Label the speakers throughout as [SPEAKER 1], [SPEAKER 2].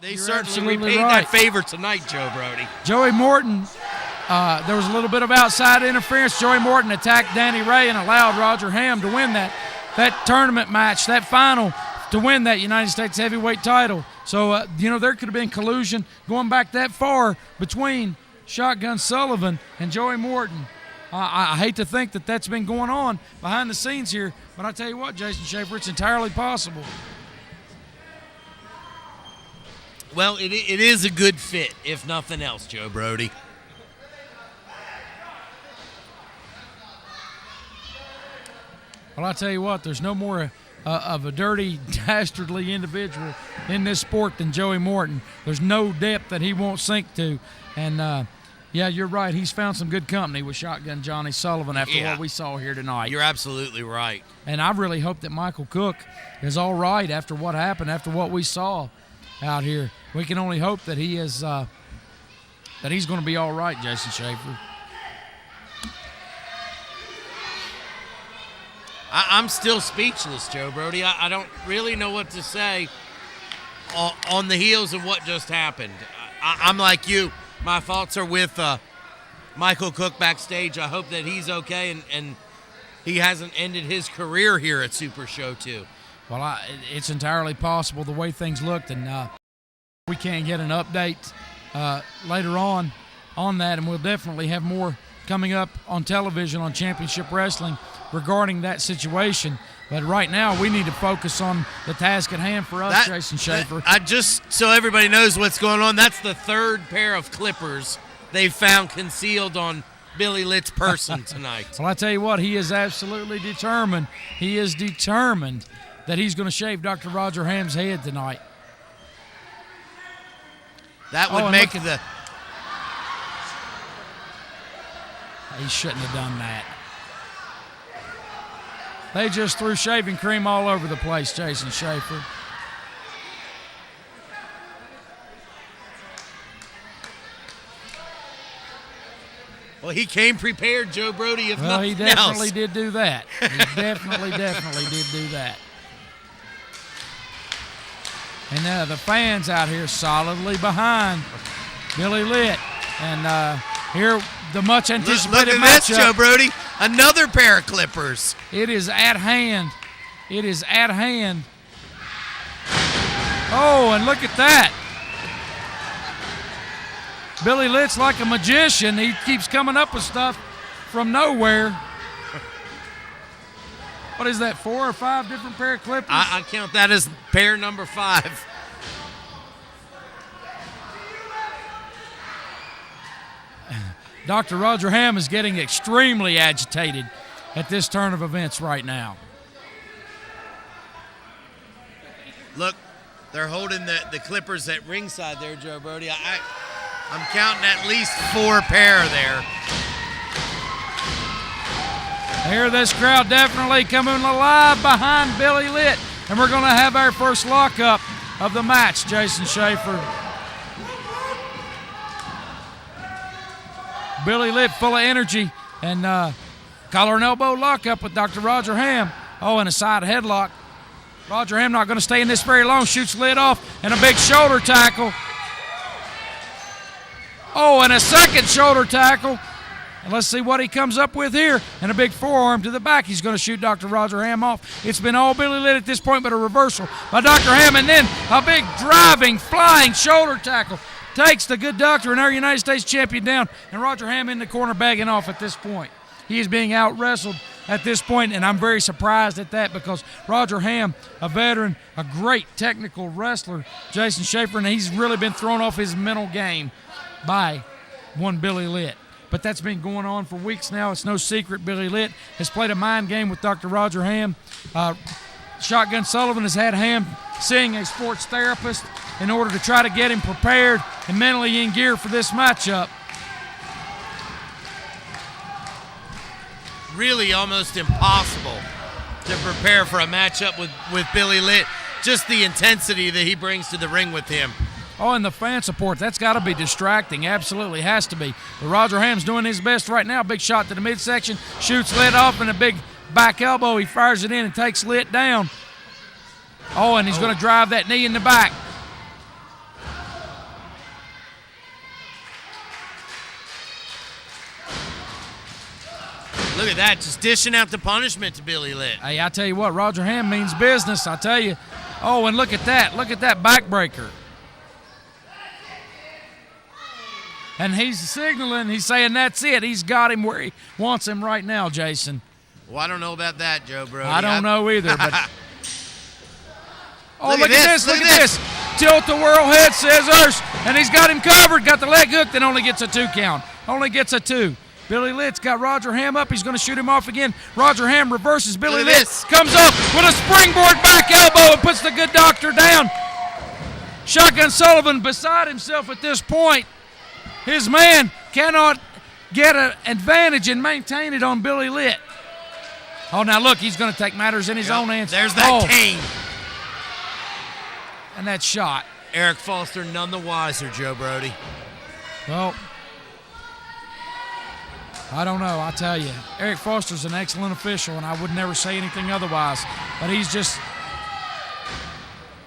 [SPEAKER 1] They certainly repaid that favor tonight, Joe Brody.
[SPEAKER 2] Joey Morton, there was a little bit of outside interference. Joey Morton attacked Danny Ray and allowed Roger Hamm to win that tournament match, that final, to win that United States heavyweight title. So, there could have been collusion going back that far between Shotgun Sullivan and Joey Morton. I hate to think that that's been going on behind the scenes here, but I tell you what, Jason Schaefer, it's entirely possible.
[SPEAKER 1] Well, it is a good fit, if nothing else, Joe Brody.
[SPEAKER 2] Well, I tell you what, there's no more of a dirty, dastardly individual in this sport than Joey Morton. There's no depth that he won't sink to. And, yeah, you're right. He's found some good company with Shotgun Johnny Sullivan after what we saw here tonight.
[SPEAKER 1] You're absolutely right.
[SPEAKER 2] And I really hope that Michael Cook is all right after what happened, after what we saw out here. We can only hope that he is that he's going to be all right, Jason Schaefer.
[SPEAKER 1] I'm still speechless, Joe Brody. I don't really know what to say on the heels of what just happened. I'm like you. My thoughts are with Michael Cook backstage. I hope that he's okay and he hasn't ended his career here at Supershow 2.
[SPEAKER 2] Well, it's entirely possible the way things looked, and we can't get an update later on that, and we'll definitely have more coming up on television on Championship Wrestling regarding that situation. But right now, we need to focus on the task at hand for us, Jason Schaefer.
[SPEAKER 1] Just so everybody knows what's going on, that's the third pair of clippers they've found concealed on Billy Litt's person tonight.
[SPEAKER 2] Well, I tell you what, he is absolutely determined. He is determined that he's going to shave Dr. Roger Hamm's head tonight.
[SPEAKER 1] That would make the...
[SPEAKER 2] He shouldn't have done that. They just threw shaving cream all over the place, Jason Schaefer.
[SPEAKER 1] Well, he came prepared, Joe Brody, if nothing else.
[SPEAKER 2] Well, he definitely did do that. He definitely did do that. And the fans out here solidly behind Billy Litt. And here, the much anticipated
[SPEAKER 1] matchup. Look at this, Joe Brody. Another pair of clippers.
[SPEAKER 2] It is at hand. It is at hand. Oh, and look at that. Billy Litt's like a magician. He keeps coming up with stuff from nowhere. What is that, 4 or 5 different pair of clippers?
[SPEAKER 1] I count that as pair number 5.
[SPEAKER 2] Dr. Roger Hamm is getting extremely agitated at this turn of events right now.
[SPEAKER 1] Look, they're holding the clippers at ringside there, Joe Brody. I'm counting at least 4 pair there.
[SPEAKER 2] I hear this crowd definitely coming alive behind Billy Litt. And we're going to have our first lockup of the match, Jason Schaefer. Billy Litt full of energy, and collar and elbow lockup with Dr. Roger Hamm. Oh, and a side headlock. Roger Hamm not going to stay in this very long. Shoots Litt off, and a big shoulder tackle. Oh, and a second shoulder tackle. And let's see what he comes up with here. And a big forearm to the back. He's going to shoot Dr. Roger Hamm off. It's been all Billy Litt at this point, but a reversal by Dr. Hamm, and then a big driving, flying shoulder tackle. Takes the good doctor and our United States champion down, and Roger Hamm in the corner bagging off at this point. He is being out-wrestled at this point, and I'm very surprised at that because Roger Hamm, a veteran, a great technical wrestler, Jason Schaefer, and he's really been thrown off his mental game by one Billy Litt. But that's been going on for weeks now. It's no secret Billy Litt has played a mind game with Dr. Roger Hamm. Shotgun Sullivan has had Hamm seeing a sports therapist in order to try to get him prepared and mentally in gear for this matchup.
[SPEAKER 1] Really almost impossible to prepare for a matchup with Billy Litt. Just the intensity that he brings to the ring with him.
[SPEAKER 2] Oh, and the fan support, that's got to be distracting. Absolutely has to be. But Roger Hamm's doing his best right now. Big shot to the midsection, shoots Litt off, and a big back elbow. He fires it in and takes Litt down. Oh, and he's going to drive that knee in the back.
[SPEAKER 1] Look at that, just dishing out the punishment to Billy Litt.
[SPEAKER 2] Hey, I tell you what, Roger Hamm means business, I tell you. Oh, and look at that. Look at that backbreaker. And he's signaling. He's saying that's it. He's got him where he wants him right now, Jason.
[SPEAKER 1] Well, I don't know about that, Joe Brody.
[SPEAKER 2] I don't know either, but... Oh, look at this. Look at this. Tilt-the-whirl head scissors. And he's got him covered. Got the leg hooked and only gets a 2 count. Only gets a 2. Billy Litt's got Roger Hamm up. He's going to shoot him off again. Roger Hamm reverses. Billy Litt comes up with a springboard back elbow and puts the good doctor down. Shotgun Sullivan beside himself at this point. His man cannot get an advantage and maintain it on Billy Litt. Oh, now look, he's going to take matters in his own hands.
[SPEAKER 1] There's that cane.
[SPEAKER 2] And that shot.
[SPEAKER 1] Eric Foster none the wiser, Joe Brody.
[SPEAKER 2] Well, I don't know, I tell you. Eric Foster's an excellent official, and I would never say anything otherwise. But he's just...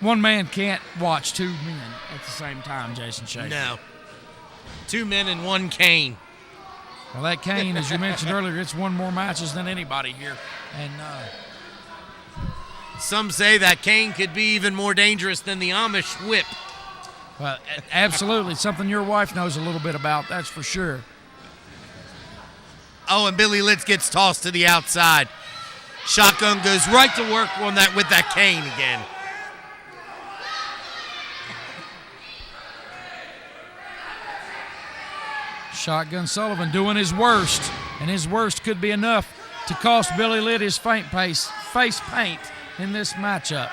[SPEAKER 2] One man can't watch 2 men at the same time, Jason Schaefer.
[SPEAKER 1] No. 2 men and 1 cane.
[SPEAKER 2] Well, that cane, as you mentioned earlier, it's won more matches than anybody here. And
[SPEAKER 1] some say that cane could be even more dangerous than the Amish whip.
[SPEAKER 2] Well, absolutely. Something your wife knows a little bit about, that's for sure.
[SPEAKER 1] Oh, and Billy Litt gets tossed to the outside. Shotgun goes right to work on that with that cane again.
[SPEAKER 2] Shotgun Sullivan doing his worst, and his worst could be enough to cost Billy Litt his face paint in this matchup.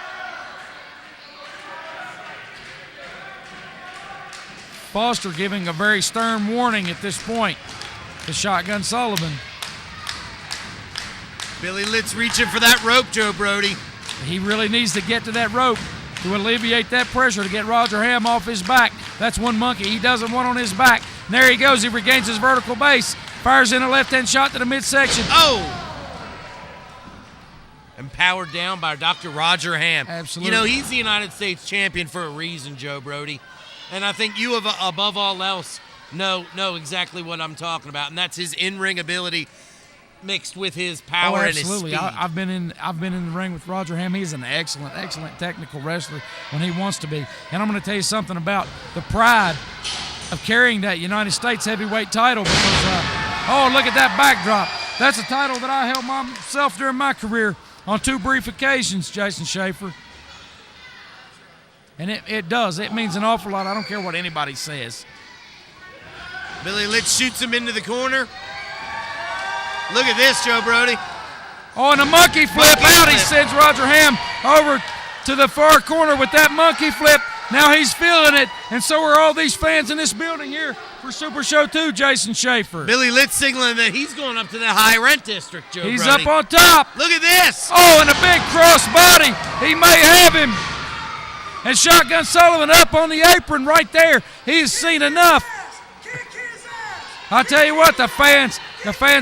[SPEAKER 2] Foster giving a very stern warning at this point to Shotgun Sullivan.
[SPEAKER 1] Billy Litt's reaching for that rope, Joe Brody.
[SPEAKER 2] He really needs to get to that rope to alleviate that pressure to get Roger Hamm off his back. That's one monkey he doesn't want on his back. And there he goes. He regains his vertical base. Fires in a left-hand shot to the midsection.
[SPEAKER 1] Oh! And powered down by Dr. Roger Hamm.
[SPEAKER 2] Absolutely.
[SPEAKER 1] You know, he's the United States champion for a reason, Joe Brody. And I think you, above all else, know exactly what I'm talking about. And that's his in-ring ability mixed with his power and his speed.
[SPEAKER 2] I've been in the ring with Roger Hamm. He's an excellent technical wrestler when he wants to be. And I'm going to tell you something about the pride of carrying that United States heavyweight title because, oh, look at that backdrop. That's a title that I held myself during my career on 2 brief occasions, Jason Schaefer. And it does. It means an awful lot. I don't care what anybody says.
[SPEAKER 1] Billy Litt shoots him into the corner. Look at this, Joe Brody.
[SPEAKER 2] Oh, and a monkey flip out. He sends Roger Hamm over to the far corner with that monkey flip. Now he's feeling it, and so are all these fans in this building here for Super Show 2, Jason Schaefer.
[SPEAKER 1] Billy Litt signaling that he's going up to the high rent district, Joe
[SPEAKER 2] He's
[SPEAKER 1] Brody.
[SPEAKER 2] Up on top.
[SPEAKER 1] Look at this.
[SPEAKER 2] Oh, and a big cross body. He may have him. And Shotgun Sullivan up on the apron right there. He has seen enough. I tell you what, the fans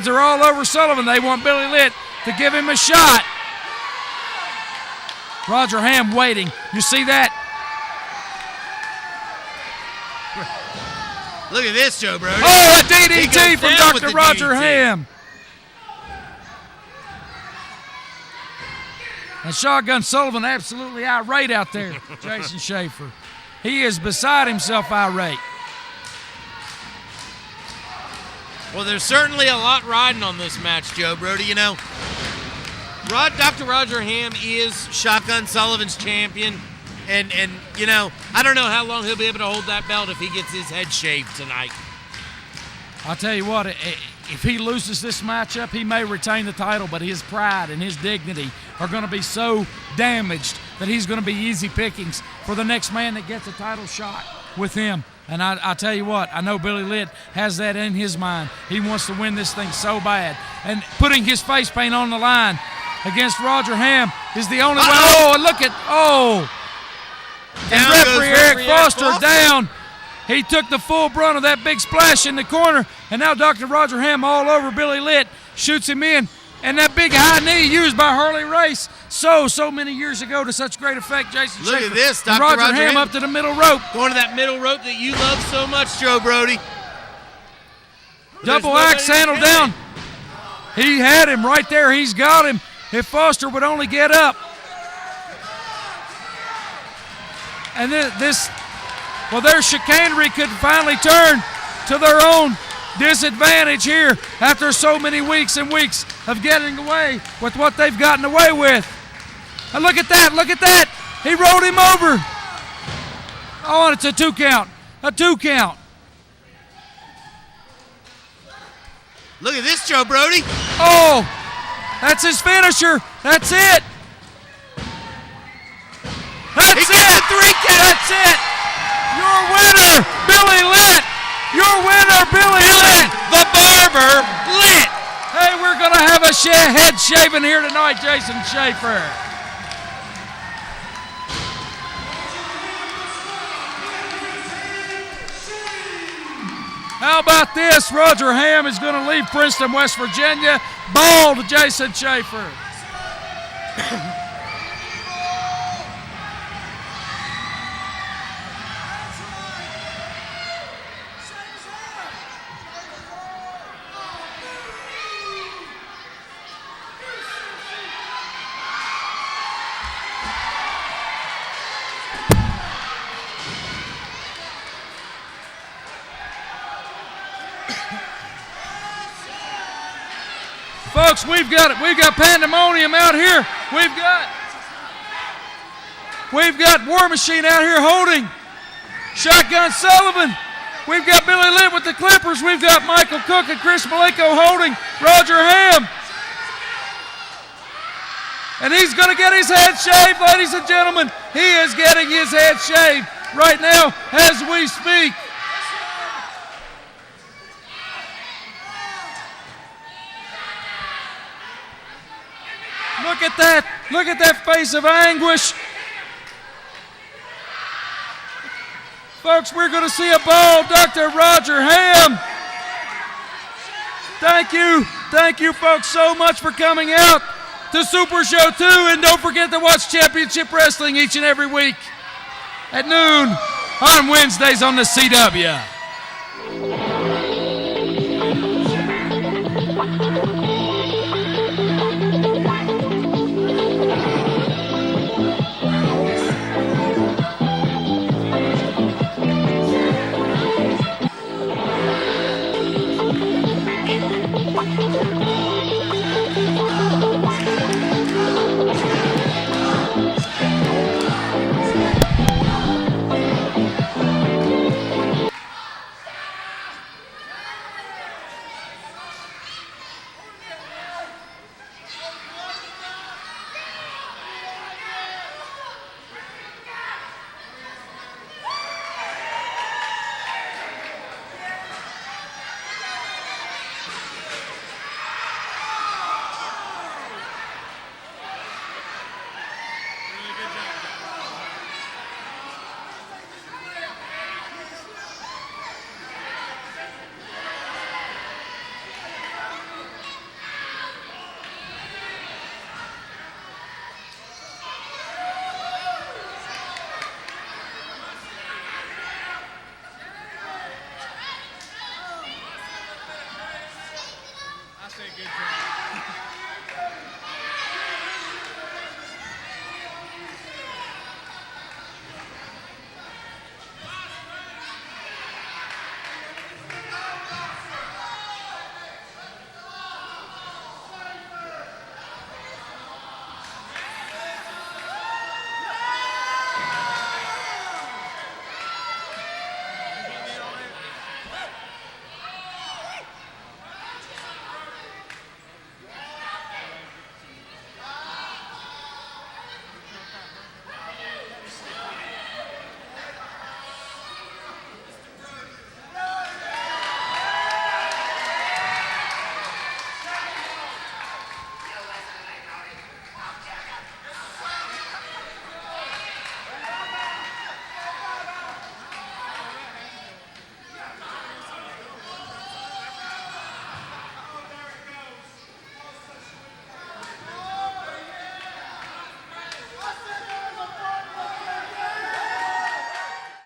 [SPEAKER 2] are all over Sullivan. They want Billy Litt to give him a shot. Roger Hamm waiting. You see that?
[SPEAKER 1] Look at this, Joe Brody.
[SPEAKER 2] Oh, a DDT from Dr. Roger Hamm. And Shotgun Sullivan absolutely irate out there, Jason Schaefer. He is beside himself irate.
[SPEAKER 1] Well, there's certainly a lot riding on this match, Joe Brody. You know, Dr. Roger Hamm is Shotgun Sullivan's champion. And you know, I don't know how long he'll be able to hold that belt if he gets his head shaved tonight.
[SPEAKER 2] I'll tell you what, if he loses this matchup, he may retain the title, but his pride and his dignity are going to be so damaged that he's going to be easy pickings for the next man that gets a title shot with him. And I tell you what, I know Billy Litt has that in his mind. He wants to win this thing so bad. And putting his face paint on the line against Roger Hamm is the only way. Oh, and look at, and referee Eric Foster down. He took the full brunt of that big splash in the corner, and now Dr. Roger Hamm all over Billy Litt, shoots him in, and that big high knee used by Harley Race so many years ago to such great effect, Jason
[SPEAKER 1] Look
[SPEAKER 2] Schaefer.
[SPEAKER 1] At this, Dr.
[SPEAKER 2] Roger Hamm up to the middle rope.
[SPEAKER 1] Going to that middle rope that you love so much, Joe Brody.
[SPEAKER 2] Double axe handle down. He had him right there. He's got him. If Foster would only get up. And their chicanery could finally turn to their own disadvantage here after so many weeks and weeks of getting away with what they've gotten away with. And look at that. He rolled him over. Oh, and it's a 2 count. A 2 count.
[SPEAKER 1] Look at this, Joe Brody.
[SPEAKER 2] Oh, that's his finisher. That's it. That's it.
[SPEAKER 1] 3 count.
[SPEAKER 2] That's it. Your winner, Billy Litt. Your winner, Billy Litt.
[SPEAKER 1] The Barber Litt.
[SPEAKER 2] Hey, we're going to have a head shaving here tonight, Jason Schaefer. How about this? Roger Hamm is going to leave Princeton, West Virginia. Ball to Jason Schaefer. Folks, we've got pandemonium out here. We've got War Machine out here holding Shotgun Sullivan. We've got Billy Litt with the Clippers. We've got Michael Cook and Chris Malenko holding Roger Hamm. And he's going to get his head shaved, ladies and gentlemen. He is getting his head shaved right now as we speak. Look at that. Look at that face of anguish. Folks, we're going to see a bald Dr. Roger Hamm. Thank you, folks, so much for coming out to Super Show 2. And don't forget to watch Championship Wrestling each and every week at noon on Wednesdays on the CW.